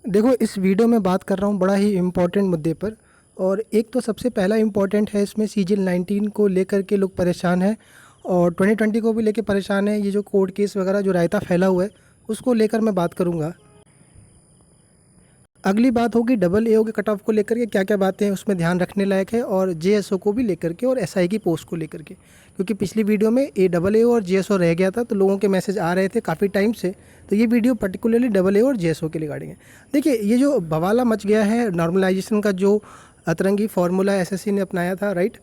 देखो, इस वीडियो में बात कर रहा हूँ बड़ा ही इम्पोर्टेंट मुद्दे पर। और एक तो सबसे पहला इम्पोर्टेंट है, इसमें सीजीएल 19 को लेकर के लोग परेशान हैं और 2020 को भी लेकर परेशान है। ये जो कोर्ट केस वगैरह जो रायता फैला हुआ है उसको लेकर मैं बात करूँगा। अगली बात होगी डबल एओ के कट ऑफ को लेकर के क्या क्या बातें हैं उसमें ध्यान रखने लायक है, और जेएसओ को भी लेकर के, और एसआई की पोस्ट को लेकर के, क्योंकि पिछली वीडियो में डबल एओ और जेएसओ रह गया था तो लोगों के मैसेज आ रहे थे काफ़ी टाइम से। तो ये वीडियो पर्टिकुलरली डबल एओ और जेएसओ के रिगार्डिंग है। देखिए, ये जो बवाला मच गया है नॉर्मलाइजेशन का, जो अतरंगी फार्मूला एसएससी ने अपनाया था, राइट।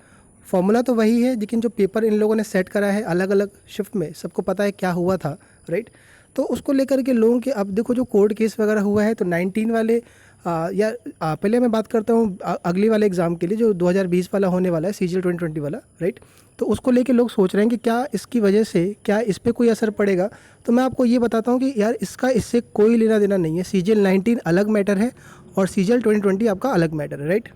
फार्मूला तो वही है, लेकिन जो पेपर इन लोगों ने सेट करा है अलग अलग शिफ्ट में, सबको पता है क्या हुआ था, राइट। तो उसको लेकर के लोगों के, अब देखो जो कोर्ट केस वगैरह हुआ है तो 19 वाले पहले मैं बात करता हूँ अगली वाले एग्ज़ाम के लिए जो 2020 वाला होने वाला है, सीजीएल 2020 वाला, राइट। तो उसको लेके लोग सोच रहे हैं कि क्या इसकी वजह से क्या इस पर कोई असर पड़ेगा। तो मैं आपको ये बताता हूँ कि यार इसका इससे कोई लेना देना नहीं है। सीजीएल 19 अलग मैटर है और सीजीएल 2020 आपका अलग मैटर है, राइट।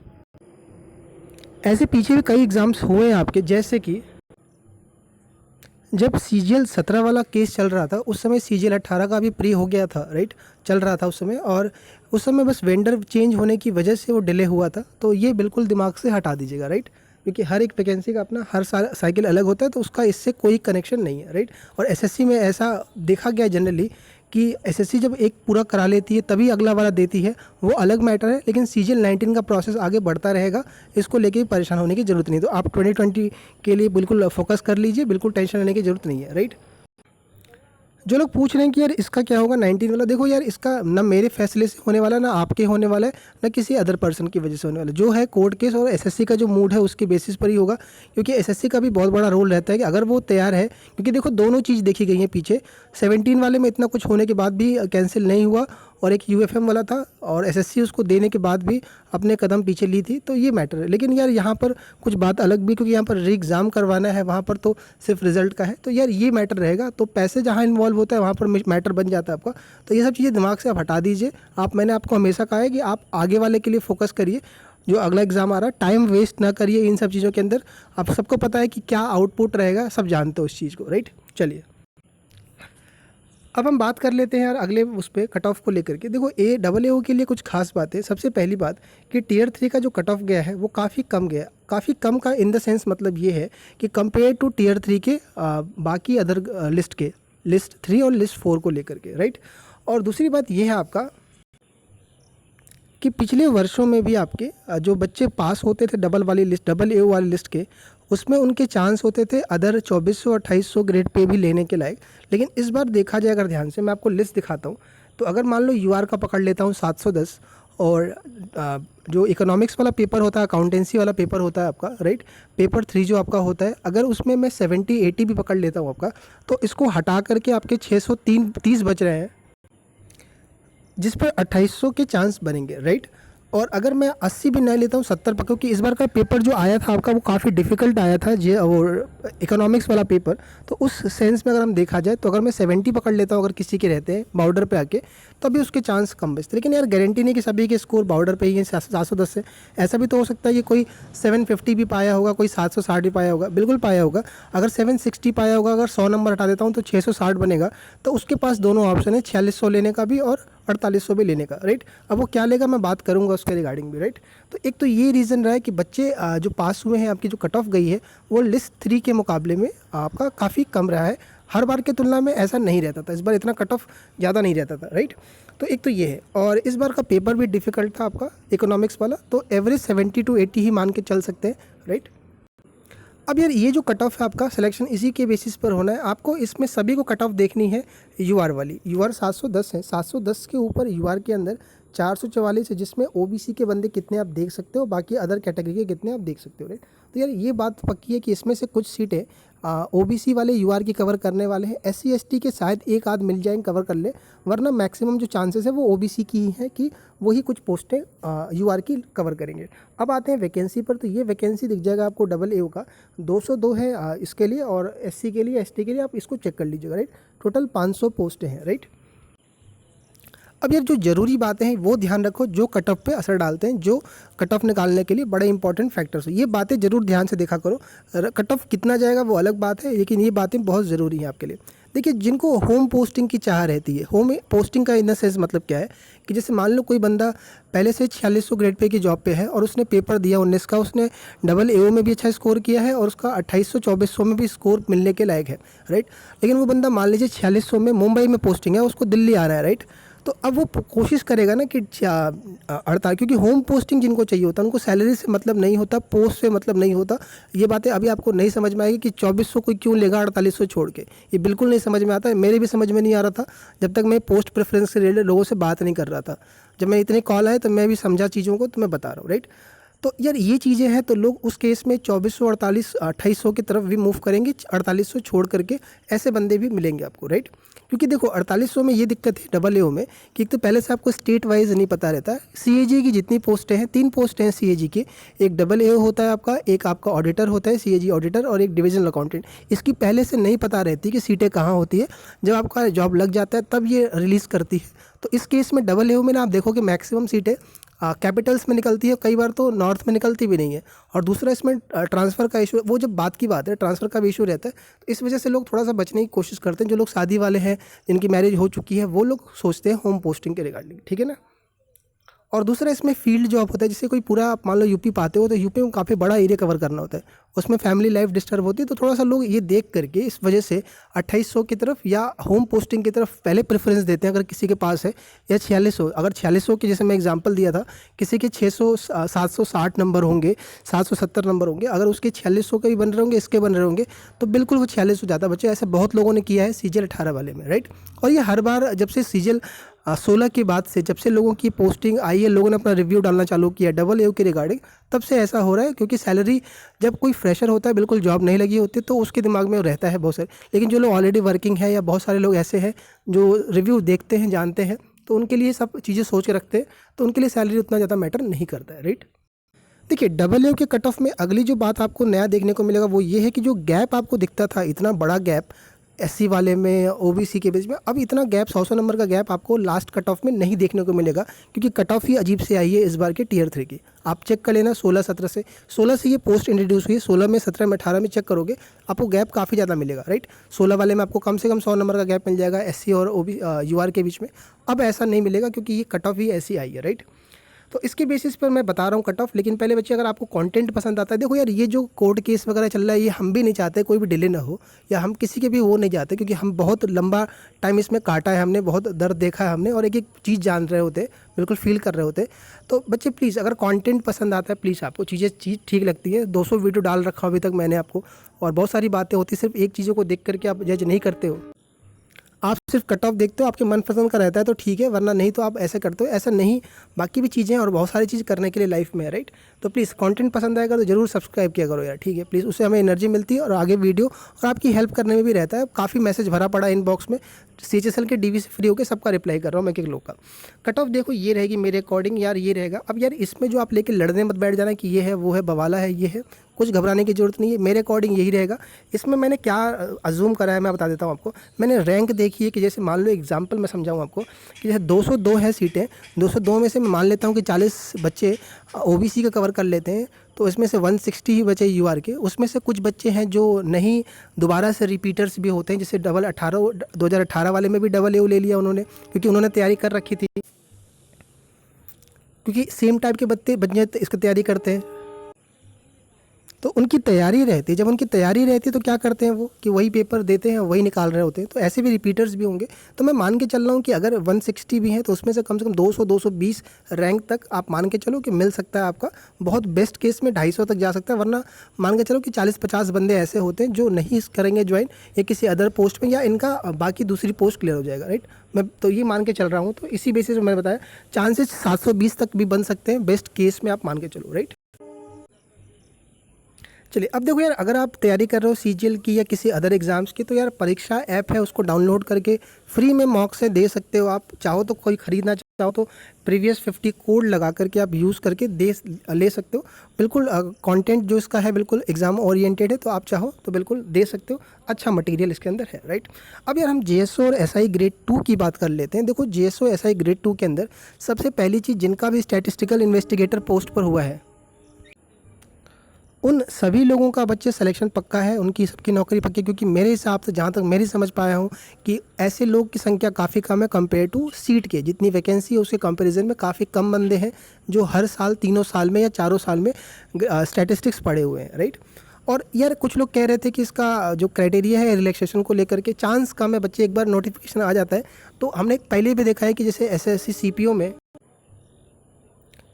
ऐसे पीछे भी कई एग्ज़ाम्स हुए हैं आपके, जैसे कि जब सीजीएल 17 वाला केस चल रहा था उस समय सीजीएल 18 का भी प्री हो गया था, राइट, चल रहा था उस समय। और उस समय बस वेंडर चेंज होने की वजह से वो डिले हुआ था। तो ये बिल्कुल दिमाग से हटा दीजिएगा, राइट, क्योंकि हर एक वैकेंसी का अपना हर साइकिल अलग होता है, तो उसका इससे कोई कनेक्शन नहीं है, राइट। और एसएससी में ऐसा देखा गया जनरली कि एसएससी जब एक पूरा करा लेती है तभी अगला वाला देती है, वो अलग मैटर है। लेकिन सीजीएल 19 का प्रोसेस आगे बढ़ता रहेगा, इसको लेके परेशान होने की ज़रूरत नहीं। तो आप 2020 के लिए बिल्कुल फोकस कर लीजिए, बिल्कुल टेंशन लेने की ज़रूरत नहीं है, राइट। जो लोग पूछ रहे हैं कि यार इसका क्या होगा 19 वाला, देखो यार, इसका ना मेरे फैसले से होने वाला, ना आपके होने वाला है, ना किसी अदर पर्सन की वजह से होने वाला। जो है कोर्ट केस और एसएससी का जो मूड है उसके बेसिस पर ही होगा, क्योंकि एसएससी का भी बहुत बड़ा रोल रहता है कि अगर वो तैयार है, क्योंकि देखो दोनों चीज़ देखी गई है पीछे। 17 वाले में इतना कुछ होने के बाद भी कैंसिल नहीं हुआ, और एक यूएफएम वाला था और एसएससी उसको देने के बाद भी अपने कदम पीछे ली थी, तो ये मैटर है। लेकिन यार यहाँ पर कुछ बात अलग भी, क्योंकि यहाँ पर री एग्ज़ाम करवाना है, वहाँ पर तो सिर्फ रिजल्ट का है, तो यार ये मैटर रहेगा। तो पैसे जहाँ इन्वॉल्व होता है वहाँ पर मैटर बन जाता है आपका। तो ये सब चीज़ें दिमाग से आप हटा दीजिए। मैंने आपको हमेशा कहा है कि आप आगे वाले के लिए फोकस करिए, जो अगला एग्ज़ाम आ रहा है, टाइम वेस्ट ना करिए इन सब चीज़ों के अंदर। आप सबको पता है कि क्या आउटपुट रहेगा, सब जानते हो उस चीज़ को, राइट। चलिए, अब हम बात कर लेते हैं यार अगले उस पर कट ऑफ को लेकर के। देखो, डबल एओ के लिए कुछ खास बात है। सबसे पहली बात कि टियर 3 का जो कट ऑफ गया है वो काफ़ी कम गया। काफ़ी कम का इन द सेंस मतलब ये है कि कंपेयर टू टियर 3 के बाकी अदर लिस्ट के, लिस्ट 3 और लिस्ट 4 को लेकर के, राइट। और दूसरी बात ये है आपका कि पिछले वर्षों में भी आपके जो बच्चे पास होते थे डबल वाली लिस्ट, डबल एओ वाली लिस्ट के, उसमें उनके चांस होते थे अदर 2400 2800 ग्रेड पे भी लेने के लायक। लेकिन इस बार देखा जाए अगर ध्यान से, मैं आपको लिस्ट दिखाता हूँ, तो अगर मान लो यूआर का पकड़ लेता हूँ 710, और जो इकोनॉमिक्स वाला पेपर होता है, अकाउंटेंसी वाला पेपर होता है आपका, राइट, पेपर 3 जो आपका होता है, अगर उसमें मैं 70 80 भी पकड़ लेता हूँ आपका, तो इसको हटा करके आपके 630 बच रहे हैं, जिस पर 2800 के चांस बनेंगे, राइट। और अगर मैं 80 भी नहीं लेता हूँ, 70 पर, क्योंकि इस बार का पेपर जो आया था आपका वो काफ़ी डिफिकल्ट आया था, वो इकोनॉमिक्स वाला पेपर। तो उस सेंस में अगर हम देखा जाए, तो अगर मैं 70 पकड़ लेता हूँ अगर किसी के रहते हैं बॉर्डर पे आके, तो अभी उसके चांस कम बचते। लेकिन यार गारंटी नहीं कि सभी के स्कोर बॉर्डर पे ही हैं 710 से। ऐसा भी तो हो सकता है कि कोई 750 भी पाया होगा, कोई 760 भी पाया होगा, बिल्कुल पाया होगा। अगर 760 पाया होगा, अगर 100 नंबर हटा देता हूँ तो 660 बनेगा। तो उसके पास दोनों ऑप्शन है, 4600 लेने का भी और 4800 भी लेने का, राइट। अब वो क्या लेगा मैं बात करूंगा उसके रिगार्डिंग भी, राइट। तो एक तो ये रीज़न रहा है कि बच्चे जो पास हुए हैं, आपकी जो कट ऑफ गई है वो लिस्ट 3 के मुकाबले में आपका काफ़ी कम रहा है। हर बार के तुलना में ऐसा नहीं रहता था, इस बार इतना कट ऑफ ज़्यादा नहीं रहता था, राइट। तो एक तो ये है, और इस बार का पेपर भी डिफ़िकल्ट था आपका इकोनॉमिक्स वाला, तो एवरेज 70 to 80 ही मान के चल सकते हैं, राइट। अब यार ये जो कट ऑफ है आपका, सिलेक्शन इसी के बेसिस पर होना है। आपको इसमें सभी को कट ऑफ देखनी है यूआर वाली। यूआर 710 है, 710 के ऊपर यूआर के अंदर 444 है, जिसमें ओबीसी के बंदे कितने आप देख सकते हो, बाकी अदर कैटेगरी के कितने आप देख सकते हो, राइट। तो यार ये बात पक्की है कि इसमें से कुछ सीटें ओबीसी वाले यूआर की कवर करने वाले हैं। एससी एसटी के शायद एक आध मिल जाएंगे कवर कर ले, वरना मैक्सिमम जो चांसेस है वो ओबीसी की ही है कि वही कुछ पोस्टें यूआर की कवर करेंगे। अब आते हैं वैकेंसी पर, तो ये वैकेंसी दिख जाएगा आपको डबल एओ का 202 है इसके लिए, और एससी के लिए, एसटी के लिए आप इसको चेक कर लीजिएगा, राइट। टोटल 500 पोस्टें हैं, राइट। अब यार जो ज़रूरी बातें हैं वो ध्यान रखो, जो कट ऑफ पे असर डालते हैं, जो कट ऑफ निकालने के लिए बड़े इंपॉर्टेंट फैक्टर्स हैं, ये बातें ज़रूर ध्यान से देखा करो। कट ऑफ कितना जाएगा वो अलग बात है, लेकिन ये बातें बहुत ज़रूरी हैं आपके लिए। देखिए जिनको होम पोस्टिंग की चाह रहती है, होम पोस्टिंग का इन द सेंस मतलब क्या है कि जैसे मान लो कोई बंदा पहले से 4600 ग्रेड पे की जॉब पे है और उसने पेपर दिया 19 का, उसने डबल एओ में भी अच्छा स्कोर किया है और उसका 2800-2400 में भी स्कोर मिलने के लायक है, राइट। लेकिन वो बंदा मान लीजिए 4600 में मुंबई में पोस्टिंग है, उसको दिल्ली आ रहा है, राइट। तो अब वो कोशिश करेगा ना कि 48, क्योंकि होम पोस्टिंग जिनको चाहिए होता है उनको सैलरी से मतलब नहीं होता, पोस्ट से मतलब नहीं होता। ये बातें अभी आपको नहीं समझ में आएगी कि 2400 कोई क्यों लेगा 4800 छोड़ के, ये बिल्कुल नहीं समझ में आता है। मेरे भी समझ में नहीं आ रहा था जब तक मैं पोस्ट प्रेफरेंस से रिलेटेड लोगों से बात नहीं कर रहा था। जब मैं इतने कॉल आए तो मैं भी समझा चीज़ों को, तो मैं बता रहा हूँ, राइट। तो यार ये चीज़ें हैं, तो लोग उस केस में 2400 48 2800 की तरफ भी मूव करेंगे, 4800 छोड़ करके ऐसे बंदे भी मिलेंगे आपको, राइट। क्योंकि देखो 4800 में ये दिक्कत है डबल एओ में कि एक तो पहले से आपको स्टेट वाइज नहीं पता रहता है। सीएजी की जितनी पोस्टें हैं, 3 पोस्ट हैं सीएजी के, एक डबल एओ होता है आपका, एक आपका ऑडिटर होता है सीएजी ऑडिटर, और एक डिविजनल अकाउंटेंट। इसकी पहले से नहीं पता रहती कि सीटें कहाँ होती है, जब आपका जॉब लग जाता है तब ये रिलीज़ करती है। तो इस केस में डबल एओ में ना आप देखोगे मैक्सिमम सीटें कैपिटल्स में निकलती है, कई बार तो नॉर्थ में निकलती भी नहीं है। और दूसरा इसमें ट्रांसफ़र का इशू, वो जब बात की बात है ट्रांसफ़र का भी इशू रहता है, तो इस वजह से लोग थोड़ा सा बचने की कोशिश करते हैं। जो लोग शादी वाले हैं, जिनकी मैरिज हो चुकी है, वो लोग सोचते हैं होम पोस्टिंग के रिगार्डिंग, ठीक है ना। और दूसरा इसमें फील्ड जॉब होता है, जैसे कोई पूरा आप मान लो यूपी पाते हो तो यूपी में काफ़ी बड़ा एरिया कवर करना होता है, उसमें फैमिली लाइफ डिस्टर्ब होती है। तो थोड़ा सा लोग ये देख करके इस वजह से 2800 की तरफ या होम पोस्टिंग की तरफ पहले प्रेफरेंस देते हैं अगर किसी के पास है, या 4600। अगर 4600 की जैसे मैं एग्जांपल दिया था, किसी के 600 760 नंबर होंगे, 770 नंबर होंगे, अगर उसके 4600 के भी बन रहे होंगे, इसके बन रहे होंगे, तो बिल्कुल वो 4600 ज़्यादा बचे। ऐसे बहुत लोगों ने किया है सीजीएल 18 वाले में, राइट। और ये हर बार जब से सीजीएल 16 के बाद से जब से लोगों की पोस्टिंग आई है, लोगों ने अपना रिव्यू डालना चालू किया डबल एओ के रिगार्डिंग, तब से ऐसा हो रहा है। क्योंकि सैलरी जब कोई फ्रेशर होता है, बिल्कुल जॉब नहीं लगी होती, तो उसके दिमाग में रहता है बहुत सारे। लेकिन जो लोग ऑलरेडी वर्किंग है, या बहुत सारे लोग ऐसे हैं जो रिव्यू देखते हैं, जानते हैं, तो उनके लिए सब चीज़ें सोच के रखते हैं, तो उनके लिए सैलरी उतना ज़्यादा मैटर नहीं करता है, राइट। देखिए डबल एओ के कट ऑफ में अगली जो बात आपको नया देखने को मिलेगा वो ये है कि जो गैप आपको दिखता था, इतना बड़ा गैप एससी वाले में, ओबीसी के बीच में, अब इतना गैप 100 नंबर का गैप आपको लास्ट कट ऑफ में नहीं देखने को मिलेगा। क्योंकि कट ऑफ ही अजीब से आई है इस बार के टियर 3 की। आप चेक कर लेना 16-17 से, 16 से ये पोस्ट इंट्रोड्यूस हुई है, 16 में, 17 में, 18 में चेक करोगे आपको गैप काफ़ी ज़्यादा मिलेगा, राइट। 16 वाले में आपको कम से कम 100 नंबर का गैप मिल जाएगा एससी और यूआर के बीच में। अब ऐसा नहीं मिलेगा क्योंकि ये कट ऑफ ही ऐसी आई है, राइट। तो इसके बेसिस पर मैं बता रहा हूँ कट ऑफ। लेकिन पहले बच्चे अगर आपको कंटेंट पसंद आता है, देखो यार ये जो कोर्ट केस वगैरह चल रहा है, ये हम भी नहीं चाहते कोई भी डिले ना हो, या हम किसी के भी वो नहीं चाहते, क्योंकि हम बहुत लंबा टाइम इसमें काटा है हमने, बहुत दर्द देखा है हमने, और एक एक चीज़ जान रहे होते, बिल्कुल फील कर रहे होते। तो बच्चे प्लीज़ अगर कंटेंट पसंद आता है, प्लीज़ आपको चीज़ ठीक लगती है, 200 वीडियो डाल रखा अभी तक मैंने आपको, और बहुत सारी बातें होती, सिर्फ एक चीज़ों को देख करके आप जज नहीं करते हो। आप सिर्फ कट ऑफ देखते हो, आपके मनपसंद का रहता है तो ठीक है, वरना नहीं तो आप ऐसे करते हो, ऐसा नहीं। बाकी भी चीज़ें और बहुत सारी चीज़ करने के लिए लाइफ में है, राइट। तो प्लीज़ कंटेंट पसंद आएगा तो ज़रूर सब्सक्राइब किया करो यार, ठीक है प्लीज़। उससे हमें एनर्जी मिलती है और आगे वीडियो और आपकी हेल्प करने में भी रहता है। काफ़ी मैसेज भरा पड़ा इनबॉक्स में, CHSL के डीवी से फ्री होकर सबका रिप्लाई कर रहा हूँ मैं, एक लोग का। कट ऑफ देखो ये रहेगी मेरे अकॉर्डिंग यार, ये रहेगा। अब यार इसमें जो आप लेके लड़ने मत बैठ जाना कि ये है वो है बवाला है ये है, कुछ घबराने की ज़रूरत नहीं है। मेरे अकॉर्डिंग यही रहेगा। इसमें मैंने क्या अज्यूम करा है मैं बता देता हूँ आपको। मैंने रैंक देखी है कि जैसे मान लो एग्जांपल मैं समझाऊँ आपको कि जैसे 202 है सीटें, 202 में से मैं मान लेता हूँ कि 40 बच्चे ओबीसी का कवर कर लेते हैं, तो इसमें से 160 ही बचे यूआर के। उसमें से कुछ बच्चे हैं जो नहीं, दोबारा से रिपीटर्स भी होते हैं, जैसे 2018 वाले में भी डबल एओ ले लिया उन्होंने, क्योंकि उन्होंने तैयारी कर रखी थी, क्योंकि सेम टाइप के बच्चे इसकी तैयारी करते हैं, तो उनकी तैयारी रहती है। जब उनकी तैयारी रहती है तो क्या करते हैं वो कि वही पेपर देते हैं, वही निकाल रहे होते हैं। तो ऐसे भी रिपीटर्स भी होंगे। तो मैं मान के चल रहा हूँ कि अगर 160 भी हैं तो उसमें से कम 200-220 रैंक तक आप मान के चलो कि मिल सकता है आपका। बहुत बेस्ट केस में 250 तक जा सकता है, वरना मान के चलो कि 40-50 बंदे ऐसे होते हैं जो नहीं करेंगे ज्वाइन, या किसी अदर पोस्ट में, या इनका बाकी दूसरी पोस्ट क्लियर हो जाएगा, राइट। मैं तो ये मान के चल रहा हूँ। तो इसी बेसिस में मैंने बताया चांसेस 720 तक भी बन सकते हैं, बेस्ट केस में आप मान के चलो, राइट। चलिए अब देखो यार, अगर आप तैयारी कर रहे हो सीजीएल की या किसी अदर एग्ज़ाम्स की, तो यार परीक्षा ऐप है, उसको डाउनलोड करके फ्री में मॉक से दे सकते हो। आप चाहो तो कोई ख़रीदना चाहो तो प्रीवियस 50 कोड लगा करके आप यूज़ करके ले सकते हो। बिल्कुल कंटेंट जो इसका है बिल्कुल एग्ज़ाम ओरिएंटेड है, तो आप चाहो तो बिल्कुल दे सकते हो। अच्छा मटेरियल इसके अंदर है, राइट। अब यार हम जेएसओ और एसआई ग्रेड 2 की बात कर लेते हैं। देखो जेएसओ एसआई ग्रेड 2 के अंदर सबसे पहली चीज़, जिनका भी स्टैटिस्टिकल इन्वेस्टिगेटर पोस्ट पर हुआ है, उन सभी लोगों का बच्चे सिलेक्शन पक्का है, उनकी सबकी नौकरी पक्की, क्योंकि मेरे हिसाब से जहाँ तक मेरी समझ पाया हूँ कि ऐसे लोग की संख्या काफ़ी कम है कंपेयर टू सीट के। जितनी वैकेंसी है उसके कंपैरिजन में काफ़ी कम बंदे हैं जो हर साल 3 साल में या 4 साल में स्टैटिस्टिक्स पढ़े हुए हैं, राइट। और यार कुछ लोग कह रहे थे कि इसका जो क्राइटेरिया है रिलैक्सेशन को लेकर के चांस कम है, बच्चे एक बार नोटिफिकेशन आ जाता है। तो हमने पहले भी देखा है कि जैसे एसएससी सीपीओ में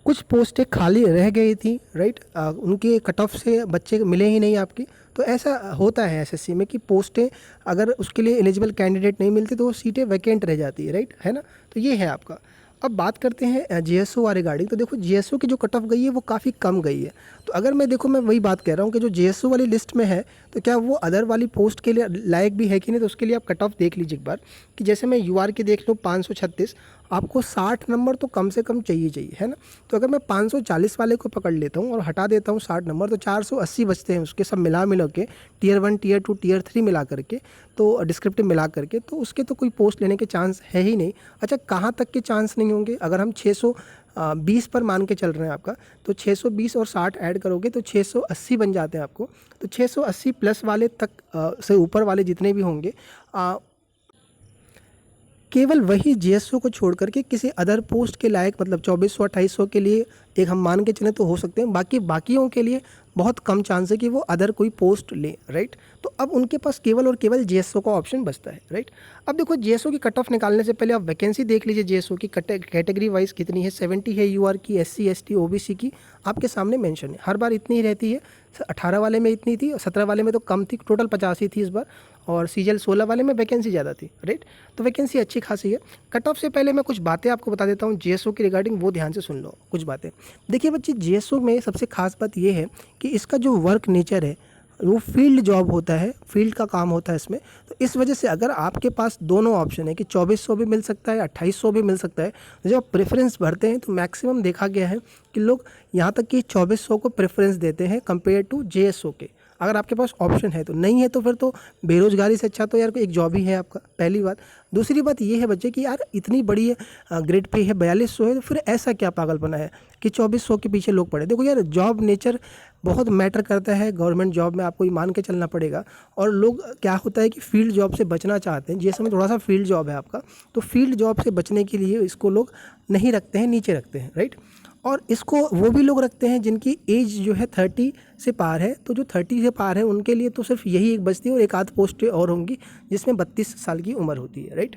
कुछ पोस्टें खाली रह गई थी, राइट। उनके कट ऑफ से बच्चे मिले ही नहीं आपकी। तो ऐसा होता है एसएससी में कि पोस्टें अगर उसके लिए एलिजिबल कैंडिडेट नहीं मिलते तो वो सीटें वैकेंट रह जाती है, राइट, है ना। तो ये है आपका। अब बात करते हैं जीएसओ वाले रिगार्डिंग। तो देखो जीएसओ की जो कट ऑफ गई है वो काफ़ी कम गई है। तो अगर मैं वही बात कह रहा हूँ कि जो जीएसओ वाली लिस्ट में है तो क्या वो अदर वाली पोस्ट के लिए लायक भी है कि नहीं। तो उसके लिए आप कट ऑफ देख लीजिए एक बार कि जैसे मैं यूआर की देख लूँ 536, आपको 60 नंबर तो कम से कम चाहिए, है ना। तो अगर मैं 540 वाले को पकड़ लेता हूँ और हटा देता हूँ 60 नंबर, तो 480 बचते हैं उसके सब मिला के, टियर 1 टियर 2 टियर 3 मिला करके, तो डिस्क्रिप्टिव मिला करके, तो उसके तो कोई पोस्ट लेने के चांस है ही नहीं। अच्छा, कहाँ तक के चांस नहीं होंगे, अगर हम 620 पर मान के चल रहे हैं आपका, तो 620 और 60 ऐड करोगे तो 680 बन जाते हैं आपको। तो 680 प्लस वाले तक से ऊपर वाले जितने भी होंगे, केवल वही जीएसओ को छोड़ करके किसी अदर पोस्ट के लायक, मतलब 2400-2800 के लिए एक हम मान के चलें तो हो सकते हैं। बाकियों के लिए बहुत कम चांस है कि वो अदर कोई पोस्ट लें, राइट। तो अब उनके पास केवल और केवल जीएसओ का ऑप्शन बचता है, राइट। अब देखो जीएसओ की कट ऑफ निकालने से पहले आप वैकेंसी देख लीजिए जीएसओ की कैटेगरी वाइज कितनी है। 70 है यूआर की, एससी एसटी ओबीसी की, आपके सामने मेंशन है। हर बार इतनी ही रहती है। 18 वाले में इतनी थी, 17 वाले में तो कम थी, टोटल 85 थी इस बार। और सीजीएल 16 वाले में वैकेंसी ज़्यादा थी, राइट। तो वैकेंसी अच्छी खासी है। कट ऑफ से पहले मैं कुछ बातें आपको बता देता हूँ जीएसओ की रिगार्डिंग, वो ध्यान से सुन लो कुछ बातें। देखिए बच्चे, जीएसओ में सबसे खास बात ये है कि इसका जो वर्क नेचर है वो फील्ड जॉब होता है, फील्ड का काम होता है इसमें। तो इस वजह से अगर आपके पास दोनों ऑप्शन है कि 2400 भी मिल सकता है, 2800 भी मिल सकता है, तो जब आप प्रेफरेंस भरते हैं तो मैक्सिमम देखा गया है कि लोग यहाँ तक कि 2400 को प्रेफरेंस देते हैं कंपेयर टू जेएसओ के। अगर आपके पास ऑप्शन है तो, नहीं है तो फिर तो बेरोजगारी से अच्छा तो यार कोई एक जॉब ही है आपका, पहली बात। दूसरी बात ये है बच्चे कि यार इतनी बड़ी ग्रेड पे है, 4200 है, तो फिर ऐसा क्या पागलपना है कि 2400 के पीछे लोग पड़े। देखो यार, जॉब नेचर बहुत मैटर करता है। गवर्नमेंट जॉब में आपको ये मान के चलना पड़ेगा। और लोग क्या होता है कि फील्ड जॉब से बचना चाहते हैं, जैसे में थोड़ा सा फील्ड जॉब है आपका, तो फील्ड जॉब से बचने के लिए इसको लोग नहीं रखते हैं, नीचे रखते हैं, राइट। और इसको वो भी लोग रखते हैं जिनकी एज जो है 30 से पार है। तो जो 30 से पार है उनके लिए तो सिर्फ यही एक बचती है, और एक आध पोस्टें और होंगी जिसमें 32 साल की उम्र होती है, राइट।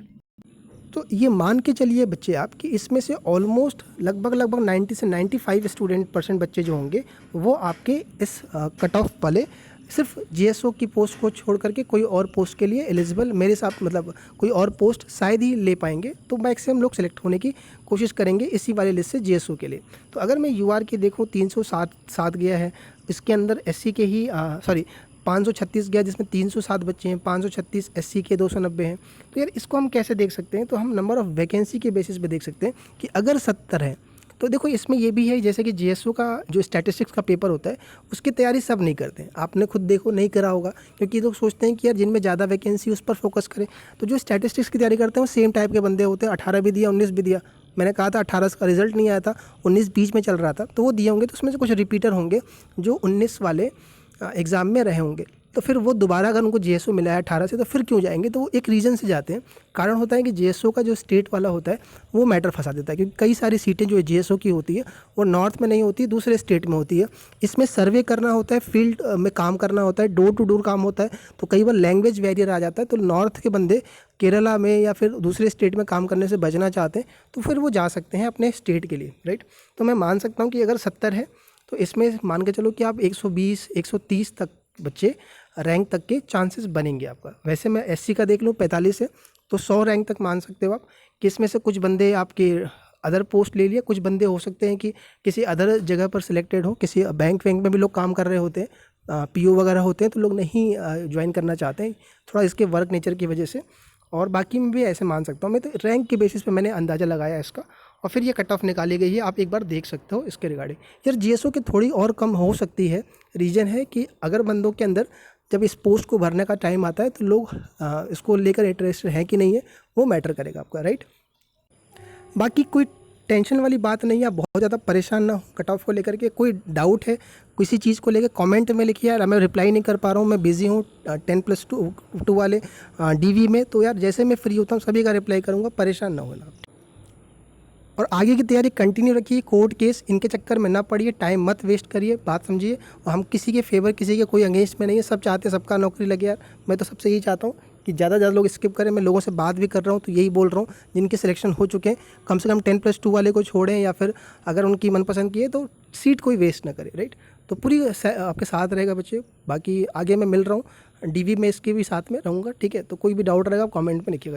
तो ये मान के चलिए बच्चे आप कि इसमें से ऑलमोस्ट लगभग 90 से 95% बच्चे जो होंगे वो आपके इस कट ऑफ वाले सिर्फ जीएसओ की पोस्ट को छोड़ करके कोई और पोस्ट के लिए एलिजिबल, मेरे साथ मतलब कोई और पोस्ट शायद ही ले पाएंगे। तो मैक्सिमम लोग सेलेक्ट होने की कोशिश करेंगे इसी वाले लिस्ट से जीएसओ के लिए। तो अगर मैं यूआर की देखूँ 307 गया है, इसके अंदर एससी के ही 536 गया जिसमें 307 बच्चे हैं, 536 एससी के 290 हैं। तो यार इसको हम कैसे देख सकते हैं, तो हम नंबर ऑफ़ वैकेंसी के बेसिस पे देख सकते हैं कि अगर 70 है तो देखो इसमें ये भी है जैसे कि जीएसओ का जो स्टैटिस्टिक्स का पेपर होता है उसकी तैयारी सब नहीं करते हैं। आपने खुद देखो नहीं करा होगा, क्योंकि लोग सोचते हैं कि यार जिनमें ज़्यादा वैकेंसी उस पर फोकस करें। तो जो स्टैटिस्टिक्स की तैयारी करते हैं वो सेम टाइप के बंदे होते हैं। 18 भी दिया, 19 भी दिया। मैंने कहा था 18 का रिजल्ट नहीं आया था, 19 बीच में चल रहा था, तो वो दिए होंगे। तो उसमें से कुछ रिपीटर होंगे जो 19 वाले एग्ज़ाम में रहे होंगे। तो फिर वो दोबारा अगर उनको जीएसओ मिला है 18 से तो फिर क्यों जाएंगे, तो वो एक रीज़न से जाते हैं। कारण होता है कि जीएसओ का जो स्टेट वाला होता है वो मैटर फंसा देता है, क्योंकि कई सारी सीटें जो जीएसओ की होती है वो नॉर्थ में नहीं होती, दूसरे स्टेट में होती है। इसमें सर्वे करना होता है, फील्ड में काम करना होता है, डोर टू डोर काम होता है। तो कई बार लैंग्वेज बैरियर आ जाता है। तो नॉर्थ के बंदे केरला में या फिर दूसरे स्टेट में काम करने से बचना चाहते हैं, तो फिर वो जा सकते हैं अपने स्टेट के लिए, राइट। तो मैं मान सकता हूँ कि अगर 70 है तो इसमें मान के चलो कि आप 120 130 तक बच्चे रैंक तक के चांसेस बनेंगे आपका। वैसे मैं एससी का देख लूँ 45 है तो 100 रैंक तक मान सकते हो आप कि इसमें से कुछ बंदे आपके अदर पोस्ट ले लिया, कुछ बंदे हो सकते हैं कि किसी अदर जगह पर सिलेक्टेड हो, किसी बैंक में भी लोग काम कर रहे होते हैं, पीओ वगैरह होते हैं, तो लोग नहीं ज्वाइन करना चाहते हैं थोड़ा इसके वर्क नेचर की वजह से। और बाकी में भी ऐसे मान सकता हूँ मैं। तो रैंक के बेसिस पे मैंने अंदाज़ा लगाया इसका, और फिर ये कट ऑफ निकाली गई है। आप एक बार देख सकते हो इसके रिगार्डिंग। यार जीएसओ की थोड़ी और कम हो सकती है। रीज़न है कि अगर बंदों के अंदर जब इस पोस्ट को भरने का टाइम आता है तो लोग इसको लेकर इंटरेस्टेड हैं कि नहीं है, वो मैटर करेगा आपका, राइट। बाकी कोई टेंशन वाली बात नहीं है, आप बहुत ज़्यादा परेशान ना हो कट ऑफ को लेकर के। कोई डाउट है किसी चीज़ को लेकर कमेंट में लिखिए, यार मैं रिप्लाई नहीं कर पा रहा हूँ, मैं बिज़ी हूँ 10+2 वाले डीवी में, तो यार जैसे मैं फ्री होता हूँ सभी का रिप्लाई करूँगा, परेशान ना होना। और आगे की तैयारी कंटिन्यू रखिए, कोर्ट केस इनके चक्कर में ना पड़िए, टाइम मत वेस्ट करिए, बात समझिए। और हम किसी के फेवर, किसी के कोई अगेंस्ट में नहीं है, सब चाहते हैं सबका नौकरी लगे। यार मैं तो सबसे यही चाहता हूँ कि ज़्यादा से ज़्यादा लोग स्किप करें। मैं लोगों से बात भी कर रहा हूँ तो यही बोल रहा हूँ, जिनके सिलेक्शन हो चुके हैं कम से कम 10+2 वाले को छोड़ें, या फिर अगर उनकी मनपसंद की है तो सीट कोई वेस्ट ना करे, राइट। तो पूरी आपके साथ रहेगा बच्चे। बाकी आगे मैं मिल रहा हूँ डीवी में, इसके भी साथ में रहूँगा, ठीक है। तो कोई भी डाउट रहेगा आप कमेंट में लिखिएगा।